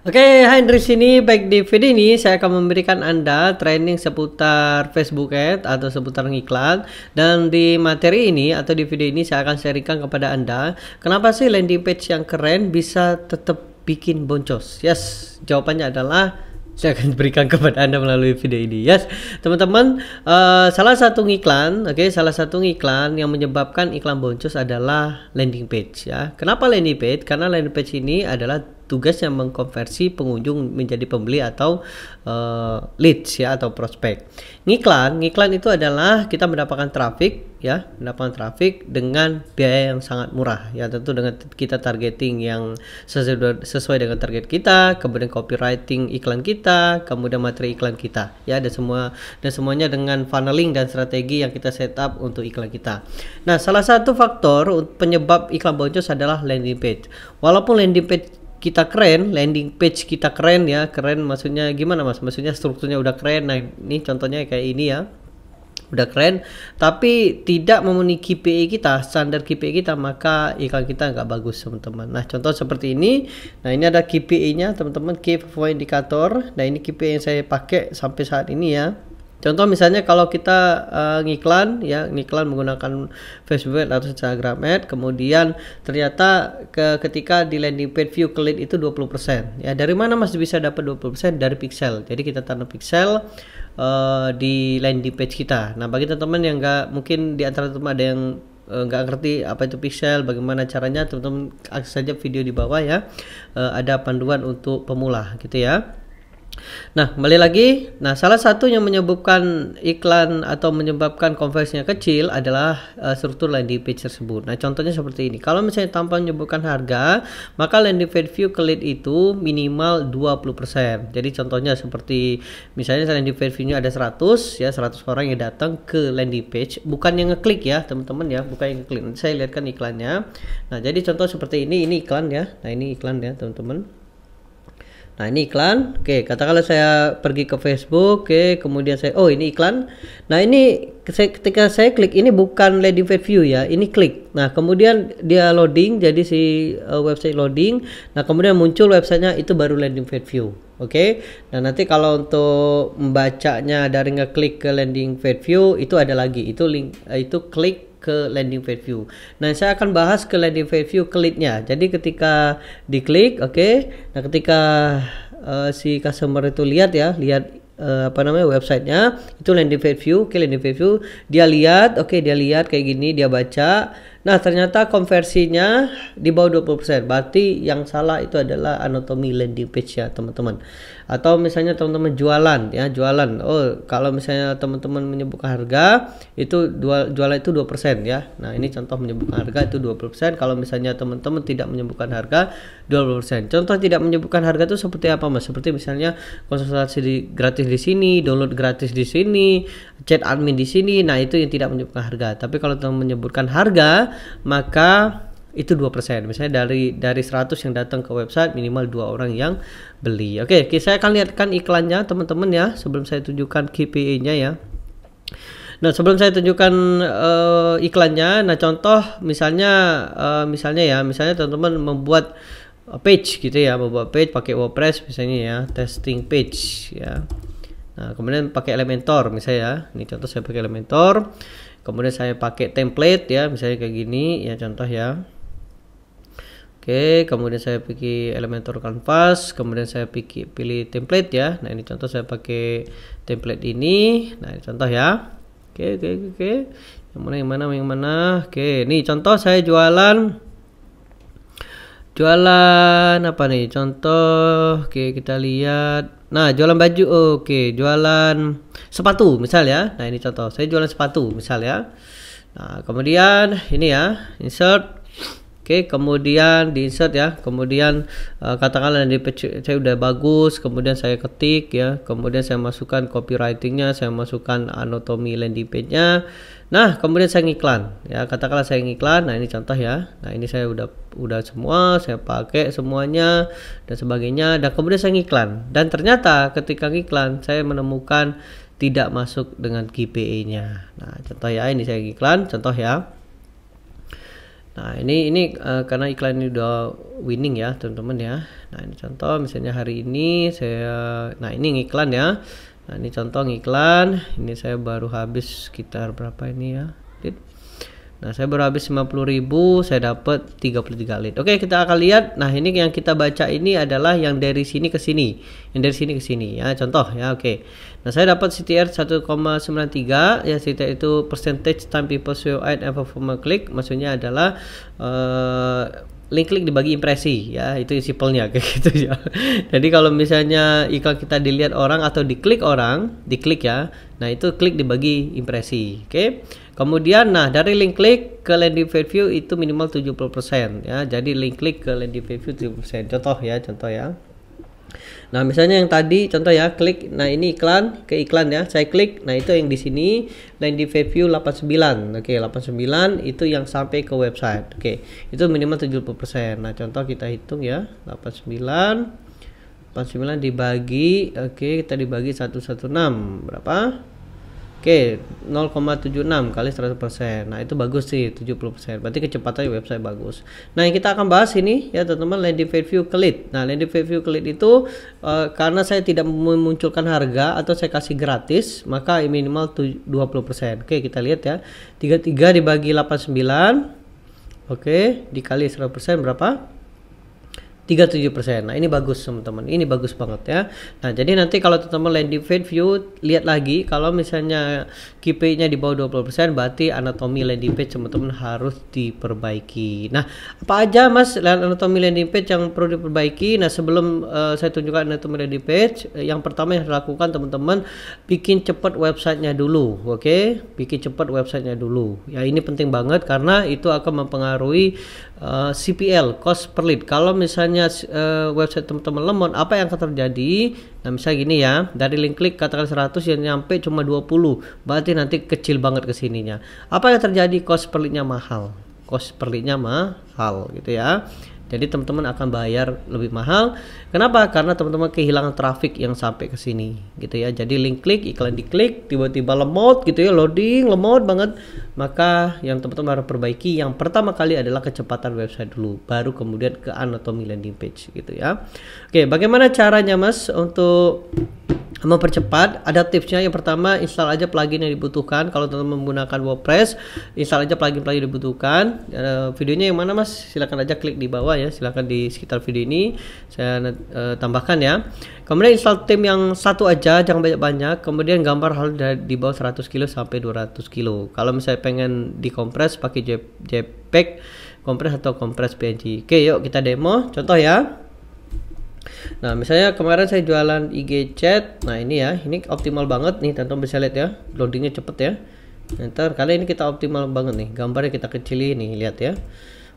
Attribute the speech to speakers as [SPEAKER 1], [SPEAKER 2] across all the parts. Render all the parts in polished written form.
[SPEAKER 1] Oke, hai Andri sini. Baik, di video ini saya akan memberikan Anda training seputar Facebook Ads atau seputar ngiklan. Dan di materi ini atau di video ini saya akan sharingkan kepada Anda, kenapa sih landing page yang keren bisa tetap bikin boncos? Yes, jawabannya adalah saya akan berikan kepada Anda melalui video ini. Yes, teman-teman, salah satu ngiklan yang menyebabkan iklan boncos adalah landing page ya. Kenapa landing page? Karena landing page ini adalah tugasnya mengkonversi pengunjung menjadi pembeli atau leads ya, atau prospek. Ngiklan itu adalah kita mendapatkan traffic ya, mendapatkan traffic dengan biaya yang sangat murah ya, tentu dengan kita targeting yang sesuai dengan target kita, kemudian copywriting iklan kita, kemudian materi iklan kita ya, dan semuanya dengan funneling dan strategi yang kita setup untuk iklan kita. Nah, salah satu faktor penyebab iklan boncos adalah landing page. Walaupun landing page kita keren, landing page kita keren ya, keren maksudnya gimana mas? Maksudnya strukturnya udah keren. Nah, ini contohnya kayak ini ya, udah keren, tapi tidak memenuhi KPI kita, standar KPI kita, maka iklan kita nggak bagus teman-teman. Nah, contoh seperti ini. Nah, ini ada KPI-nya teman-teman, Key Performance Indicator. Nah, ini KPI yang saya pakai sampai saat ini ya. Contoh misalnya kalau kita ngiklan menggunakan Facebook atau Instagram Ad, kemudian ternyata ketika di landing page view ke lead itu 20%. Ya, dari mana Mas bisa dapat 20%? Dari pixel. Jadi kita tanam pixel di landing page kita. Nah, bagi teman-teman yang mungkin di antara teman ada yang nggak ngerti apa itu pixel, bagaimana caranya, teman-teman akses saja video di bawah ya. Ada panduan untuk pemula gitu ya. Nah, kembali lagi. Nah, salah satu yang menyebabkan iklan atau menyebabkan konversinya kecil adalah struktur landing page tersebut. Nah, contohnya seperti ini. Kalau misalnya tanpa menyebutkan harga, maka landing page view ke lead itu minimal 20%. Jadi contohnya seperti misalnya landing page view-nya ada 100 ya, 100 orang yang datang ke landing page, bukan yang ngeklik ya, teman-teman ya, bukan yang ngeklik. Nanti saya lihatkan iklannya. Nah, jadi contoh seperti ini iklan ya. Nah, ini iklan ya, teman-teman. Nah, ini iklan. Oke, katakanlah saya pergi ke Facebook, oke, kemudian ini iklan. Nah, ini ketika saya klik, ini bukan landing page view ya, ini klik. Nah, kemudian dia loading, jadi si website loading. Nah, kemudian muncul websitenya, itu baru landing page view. Oke. Nah, nanti kalau untuk membacanya dari ngeklik ke landing page view, itu ada lagi, itu link, itu klik ke landing page view. Nah, saya akan bahas ke landing page view ke lead-nya. Jadi ketika diklik, oke. Nah, ketika si customer itu lihat websitenya, itu landing page view, landing page view, dia lihat kayak gini, dia baca. Nah, ternyata konversinya di bawah 20%. Berarti yang salah itu adalah anatomi landing page ya, teman-teman. Atau misalnya teman-teman jualan. Oh, kalau misalnya teman-teman menyebutkan harga, itu jualan itu 2% ya. Nah, ini contoh menyebutkan harga itu 20%. Kalau misalnya teman-teman tidak menyebutkan harga, 20%. Contoh tidak menyebutkan harga itu seperti apa, Mas? Seperti misalnya konsultasi gratis di sini, download gratis di sini, chat admin di sini. Nah, itu yang tidak menyebutkan harga. Tapi kalau teman menyebutkan harga, maka itu 2%. Misalnya dari 100 yang datang ke website, minimal 2 orang yang beli. Oke, saya akan lihatkan iklannya teman-teman ya, sebelum saya tunjukkan KPI-nya ya. Nah, sebelum saya tunjukkan iklannya, nah contoh misalnya teman-teman membuat page gitu ya, membuat page pakai WordPress misalnya ya, testing page ya. Nah, kemudian pakai Elementor misalnya ya. Ini contoh saya pakai Elementor. Kemudian saya pakai template ya, misalnya kayak gini ya, contoh ya. Oke, kemudian saya pilih Elementor Canvas, kemudian saya pilih template ya. Nah, ini contoh saya pakai template ini. Nah, ini contoh ya. Oke. Yang mana? Oke, ini contoh saya jualan apa nih? Contoh, oke, kita lihat. Nah, jualan baju, oke, jualan sepatu misal ya. Nah, ini contoh saya jualan sepatu misal ya. Nah, kemudian ini ya, insert. Oke, kemudian di insert ya. Kemudian katakanlah di page saya udah bagus, kemudian saya ketik ya. Kemudian saya masukkan copywritingnya, saya masukkan anatomi landing page-nya. Nah, kemudian saya ngiklan ya. Katakanlah saya ngiklan. Nah, ini contoh ya. Nah, ini saya udah semua, saya pakai semuanya dan sebagainya. Dan kemudian saya ngiklan. Dan ternyata ketika ngiklan saya menemukan tidak masuk dengan KPI-nya. Nah, contoh ya, ini saya ngiklan, contoh ya. Nah, ini karena iklan ini udah winning ya, teman-teman ya. Nah, ini contoh misalnya hari ini nah ini iklan ya. Nah, ini contoh iklan. Ini saya baru habis sekitar berapa ini ya? Nah, saya baru habis 50.000, saya dapat 33 lead. Oke, kita akan lihat. Nah, ini yang kita baca ini adalah yang dari sini ke sini. Yang dari sini ke sini ya, contoh ya. Oke. Nah, saya dapat CTR 1,93 ya. CTR itu percentage time people show ad and perform click. Maksudnya adalah link klik dibagi impresi ya, itu simpelnya kayak gitu ya. Jadi kalau misalnya iklan kita dilihat orang atau diklik ya, nah itu klik dibagi impresi. Oke. Kemudian nah dari link klik ke landing page view itu minimal 70% ya. Jadi link klik ke landing page view 70%. Contoh ya. Nah, misalnya yang tadi contoh ya, klik. Nah, ini iklan ke iklan ya. Saya klik. Nah, itu yang di sini landing page view 89. Oke, 89 itu yang sampai ke website. Oke. Itu minimal 70%. Nah, contoh kita hitung ya. 89 dibagi, oke, kita dibagi 116 berapa? Oke, 0,76 kali 100%. Nah, itu bagus sih, 70%. Berarti kecepatan website bagus. Nah, yang kita akan bahas ini ya, teman-teman, landing page view ke lead. Nah, landing page view ke lead itu karena saya tidak memunculkan harga atau saya kasih gratis, maka minimal 20%. Oke, kita lihat ya. 33 dibagi 89. Oke, dikali 100% berapa? 37%. Nah, ini bagus teman-teman. Ini bagus banget ya. Nah, jadi nanti kalau teman-teman landing page view lihat lagi, kalau misalnya KPI-nya di bawah 20%, berarti anatomi landing page teman-teman harus diperbaiki. Nah, apa aja Mas anatomi landing page yang perlu diperbaiki? Nah, sebelum saya tunjukkan anatomi landing page, yang pertama yang harus dilakukan teman-teman, bikin cepat websitenya dulu. Oke? Bikin cepat websitenya dulu. Ya, ini penting banget karena itu akan mempengaruhi CPL, cost per lead. Kalau misalnya website teman-teman lemot, apa yang akan terjadi? Nah, misalnya gini ya, dari link klik katakan 100 yang nyampe cuma 20, berarti nanti kecil banget kesininya. Apa yang terjadi? Cost per leadnya mahal. Cost per leadnya mahal gitu ya. Jadi teman-teman akan bayar lebih mahal. Kenapa? Karena teman-teman kehilangan traffic yang sampai ke sini gitu ya. Jadi link klik, iklan diklik, tiba-tiba lemot gitu ya, loading, lemot banget. Maka yang teman-teman harus perbaiki yang pertama kali adalah kecepatan website dulu, baru kemudian ke anatomi landing page gitu ya. Oke, bagaimana caranya Mas untuk mempercepat? Ada tipsnya. Yang pertama, install aja plugin yang dibutuhkan. Kalau teman-teman menggunakan WordPress, install aja plugin-plugin yang dibutuhkan. Videonya yang mana Mas? Silahkan aja klik di bawah ya, silahkan di sekitar video ini saya tambahkan ya. Kemudian install theme yang satu aja, jangan banyak-banyak. Kemudian gambar harus di bawah 100 kilo sampai 200 kilo. Kalau misalnya pengen dikompres pakai JPEG kompres atau kompres PNG. Oke, yuk kita demo contoh ya. Nah, misalnya kemarin saya jualan IG chat. Nah, ini ya, ini optimal banget nih, teman-teman bisa lihat ya, loadingnya cepet ya. Ntar kali ini kita optimal banget nih, gambarnya kita kecilin nih, lihat ya.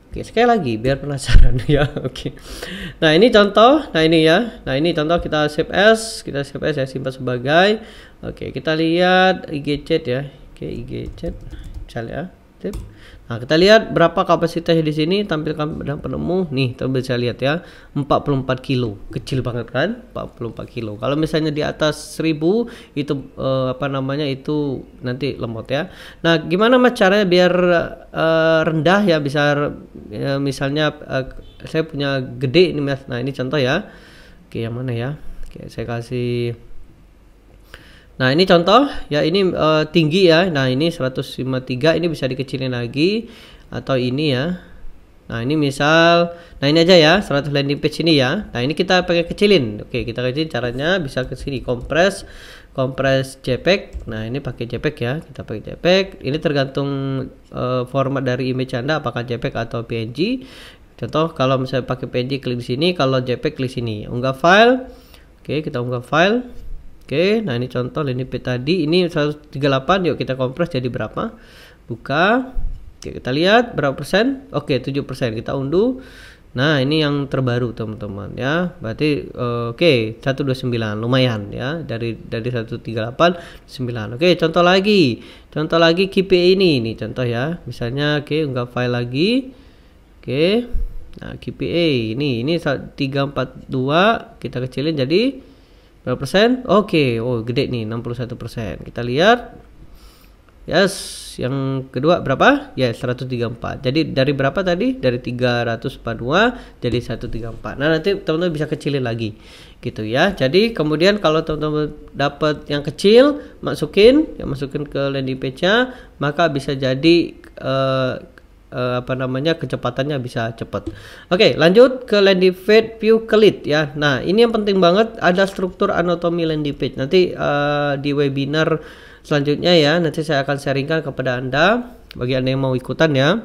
[SPEAKER 1] Oke, sekali lagi biar penasaran ya. Oke. Nah, ini contoh. Nah, ini ya. Nah, ini contoh, kita save as, ya, simpan sebagai. Oke, kita lihat IG chat ya. Oke, IG chat. Bisa lihat. Sip. Nah, kita lihat berapa kapasitasnya di sini, tampilkan dan penemu. Nih, kita bisa lihat ya, 44 kilo. Kecil banget kan? 44 kilo. Kalau misalnya di atas 1000 itu itu nanti lemot ya. Nah, gimana Mas caranya biar rendah ya, bisa misalnya saya punya gede ini Mas. Nah, ini contoh ya. Oke, yang mana ya? Oke, saya kasih. Nah, ini contoh ya, ini tinggi ya. Nah, ini 153, ini bisa dikecilin lagi atau ini ya. Nah, ini misal, nah ini aja ya, 100 landing page ini ya. Nah, ini kita pakai kecilin. Oke, kita kecilin, caranya bisa ke sini, kompres JPEG. Nah, ini pakai JPEG ya, kita pakai JPEG. Ini tergantung format dari image Anda, apakah JPEG atau PNG. Contoh, kalau misalnya pakai PNG klik di sini, kalau JPEG klik sini. Unggah file. Oke, kita unggah file. Oke, nah ini contoh landing page tadi, ini 138, yuk kita kompres jadi berapa? Buka. Oke, kita lihat berapa persen? Oke, 7%, kita unduh. Nah, ini yang terbaru teman-teman ya. Berarti oke, 129, lumayan ya, dari 138 9. Oke, contoh lagi KPI ini contoh ya. Misalnya oke, unggah file lagi. Oke. Nah, KPI ini 342, kita kecilin jadi berapa persen? Oke, oh gede nih, 61%. Kita lihat. Yes, yang kedua berapa? Ya, 134. Jadi dari berapa tadi? Dari 342 jadi 134. Nah, nanti teman-teman bisa kecilin lagi. Gitu ya. Jadi kemudian kalau teman-teman dapat yang kecil, masukin ke landing page-nya, maka bisa jadi kecepatannya bisa cepat. Oke, lanjut ke landing page view ke lead ya. Nah, ini yang penting banget, ada struktur anatomi landing page. Nanti di webinar selanjutnya ya, nanti saya akan sharingkan kepada Anda, bagi Anda yang mau ikutan ya.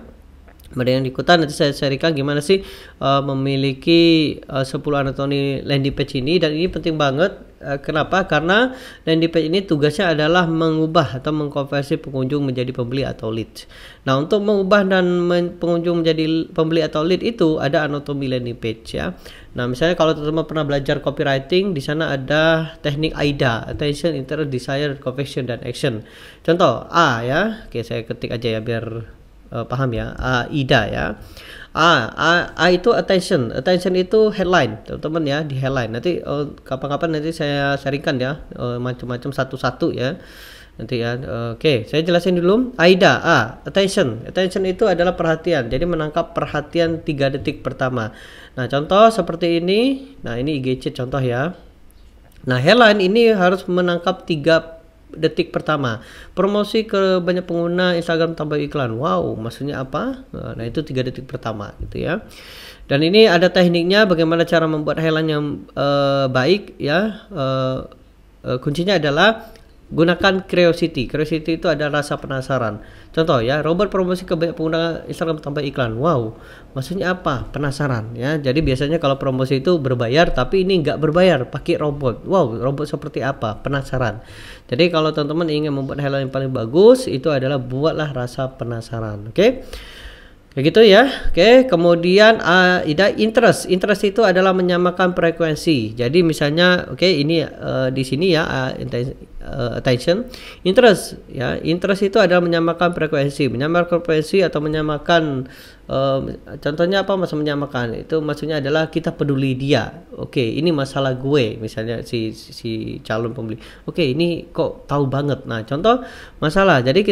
[SPEAKER 1] Bagi yang ikutan nanti saya sharingkan gimana sih memiliki 10 anatomi landing page ini, dan ini penting banget. Kenapa? Karena landing page ini tugasnya adalah mengubah atau mengkonversi pengunjung menjadi pembeli atau lead. Nah, untuk mengubah dan pengunjung menjadi pembeli atau lead itu ada anatomi landing page ya. Nah, misalnya kalau teman-teman pernah belajar copywriting, di sana ada teknik AIDA, attention, interest, desire, conviction, dan action. Contoh A ya, oke saya ketik aja ya biar paham ya. AIDA ya. A itu attention itu headline teman-teman ya, di headline. Nanti kapan-kapan nanti saya sharingkan ya macam-macam satu-satu ya nanti ya. Oke, saya jelasin dulu. AIDA, attention itu adalah perhatian, jadi menangkap perhatian 3 detik pertama. Nah, contoh seperti ini. Nah, ini IGC contoh ya. Nah, headline ini harus menangkap 3 detik pertama. Promosi ke banyak pengguna Instagram tambah iklan. Wow, maksudnya apa? Nah, itu 3 detik pertama gitu ya. Dan ini ada tekniknya bagaimana cara membuat headline yang baik ya. Kuncinya adalah gunakan curiosity. Curiosity itu adalah rasa penasaran. Contoh ya, robot promosi ke banyak pengguna Instagram tambah iklan. Wow, maksudnya apa? Penasaran ya. Jadi biasanya kalau promosi itu berbayar, tapi ini nggak berbayar, pakai robot. Wow, robot seperti apa? Penasaran. Jadi kalau teman-teman ingin membuat headline yang paling bagus, itu adalah buatlah rasa penasaran. Oke? Kayak gitu ya. Oke, kemudian interest itu adalah menyamakan frekuensi. Jadi misalnya ini di sini ya attention, interest ya. Interest itu adalah menyamakan frekuensi atau menyamakan contohnya apa maksud menyamakan? Itu maksudnya adalah kita peduli dia. Oke, ini masalah gue, misalnya si calon pembeli. Oke, ini kok tahu banget. Nah, contoh masalah. Jadi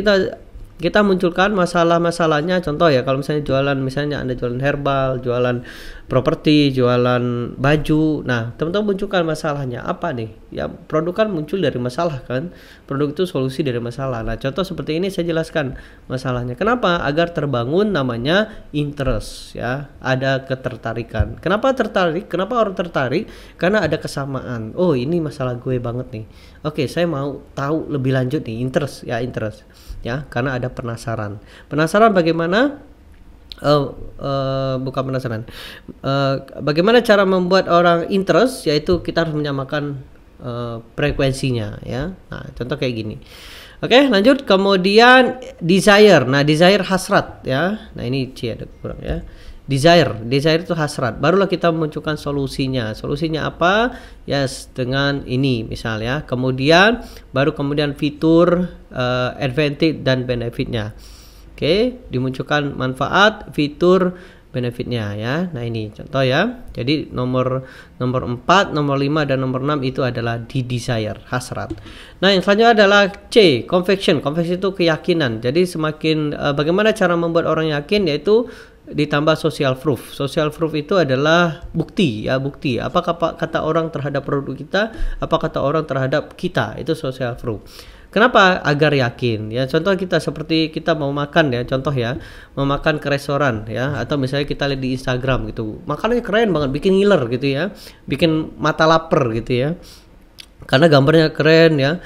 [SPEAKER 1] kita munculkan masalah-masalahnya. Contoh ya, kalau misalnya jualan, misalnya Anda jualan herbal, jualan properti, jualan baju. Nah, teman-teman munculkan masalahnya apa nih? Ya, produk kan muncul dari masalah kan. Produk itu solusi dari masalah. Nah, contoh seperti ini saya jelaskan masalahnya. Kenapa? Agar terbangun namanya interest ya. Ada ketertarikan. Kenapa tertarik? Kenapa orang tertarik? Karena ada kesamaan. Oh, ini masalah gue banget nih. Oke, saya mau tahu lebih lanjut nih, interest ya, karena ada penasaran bagaimana bukan penasaran bagaimana cara membuat orang interest, yaitu kita harus menyamakan frekuensinya ya. Nah, contoh kayak gini. Oke, lanjut. Kemudian desire. Nah, desire hasrat ya. Nah, ini C ada kurang ya. Desire itu hasrat. Barulah kita munculkan solusinya. Solusinya apa? Yes, dengan ini misalnya. Kemudian fitur, advantage dan benefitnya. Oke, dimunculkan manfaat, fitur, benefitnya ya. Nah, ini contoh ya. Jadi nomor 4, nomor 5 dan nomor 6 itu adalah di desire, hasrat. Nah, yang selanjutnya adalah C, conviction. Conviction itu keyakinan. Jadi semakin bagaimana cara membuat orang yakin, yaitu ditambah social proof. Social proof itu adalah bukti ya, bukti. Apa kata orang terhadap produk kita, apa kata orang terhadap kita, itu social proof. Kenapa? Agar yakin ya. Contoh kita seperti kita mau makan ya, contoh ya, mau makan ke restoran ya, atau misalnya kita lihat di Instagram gitu, makanannya keren banget, bikin ngiler gitu ya, bikin mata lapar gitu ya, karena gambarnya keren ya.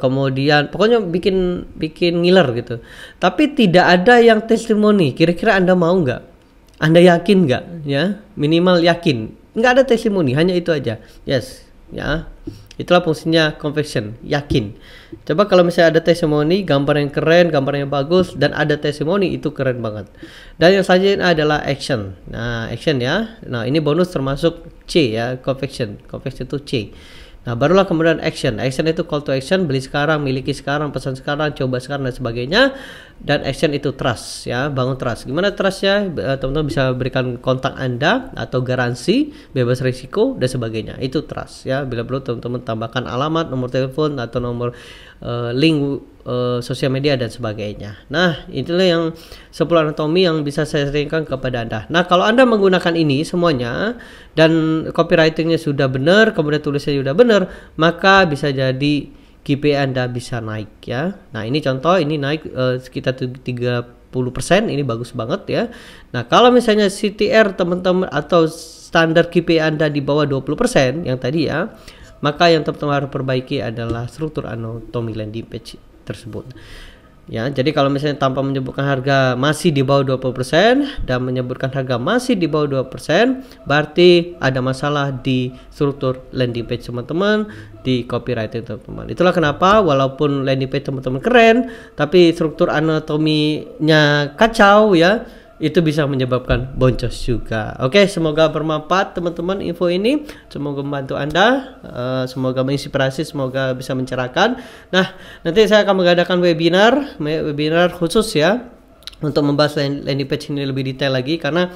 [SPEAKER 1] Kemudian pokoknya bikin ngiler gitu, tapi tidak ada yang testimoni. Kira-kira Anda mau nggak? Anda yakin nggak ya? Minimal yakin. Nggak ada testimoni, hanya itu aja. Yes ya, itulah fungsinya conviction, yakin. Coba kalau misalnya ada testimoni, gambar yang keren, gambar yang bagus, dan ada testimoni, itu keren banget. Dan yang selanjutnya adalah action. Nah, action ya. Nah, ini bonus termasuk C ya, conviction itu C. Nah, barulah kemudian action. Action itu call to action, beli sekarang, miliki sekarang, pesan sekarang, coba sekarang, dan sebagainya. Dan action itu trust ya, bangun trust. Gimana trustnya? Teman-teman bisa berikan kontak Anda atau garansi, bebas risiko, dan sebagainya. Itu trust ya. Bila perlu teman-teman tambahkan alamat, nomor telepon, atau nomor link sosial media dan sebagainya. Nah, itulah yang 10 anatomi yang bisa saya sharingkan kepada Anda. Nah, kalau Anda menggunakan ini semuanya dan copywritingnya sudah benar, kemudian tulisnya sudah benar, maka bisa jadi KPI Anda bisa naik ya. Nah, ini contoh, ini naik sekitar 30%, ini bagus banget ya. Nah, kalau misalnya CTR teman-teman atau standar KPI Anda di bawah 20% yang tadi ya, maka yang teman-teman harus perbaiki adalah struktur anatomi landing page tersebut. Ya, jadi kalau misalnya tanpa menyebutkan harga masih di bawah 20% dan menyebutkan harga masih di bawah 2%, berarti ada masalah di struktur landing page teman-teman, di copywriting teman-teman. Itulah kenapa walaupun landing page teman-teman keren, tapi struktur anatominya kacau ya, itu bisa menyebabkan boncos juga. Oke, semoga bermanfaat teman-teman info ini. Semoga membantu Anda, semoga menginspirasi, semoga bisa mencerahkan. Nah, nanti saya akan mengadakan webinar khusus ya untuk membahas landing page ini lebih detail lagi, karena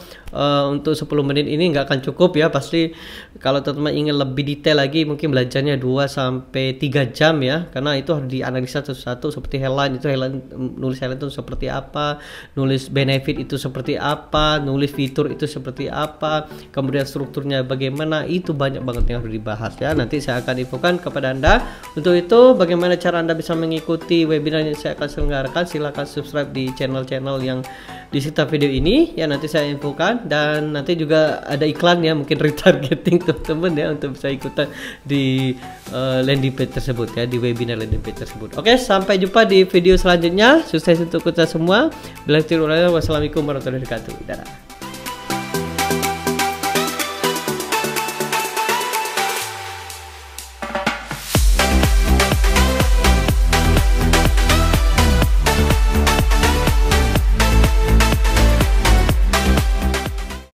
[SPEAKER 1] untuk 10 menit ini nggak akan cukup ya. Pasti kalau teman-teman ingin lebih detail lagi mungkin belajarnya 2-3 jam ya, karena itu harus dianalisa satu-satu, seperti headline itu nulis headline itu seperti apa, nulis benefit itu seperti apa, nulis fitur itu seperti apa, kemudian strukturnya bagaimana, itu banyak banget yang harus dibahas ya. Nanti saya akan infokan kepada Anda. Untuk itu bagaimana cara Anda bisa mengikuti webinar yang saya akan selenggarakan, silahkan subscribe di channel-channel yang di sekitar video ini ya, nanti saya infokan. Dan nanti juga ada iklan ya, mungkin retargeting teman-teman ya, untuk bisa ikutan di landing page tersebut ya, di webinar landing page tersebut. Oke, sampai jumpa di video selanjutnya. Sukses untuk kita semua. Wassalamualaikum warahmatullahi wabarakatuh. Dadah.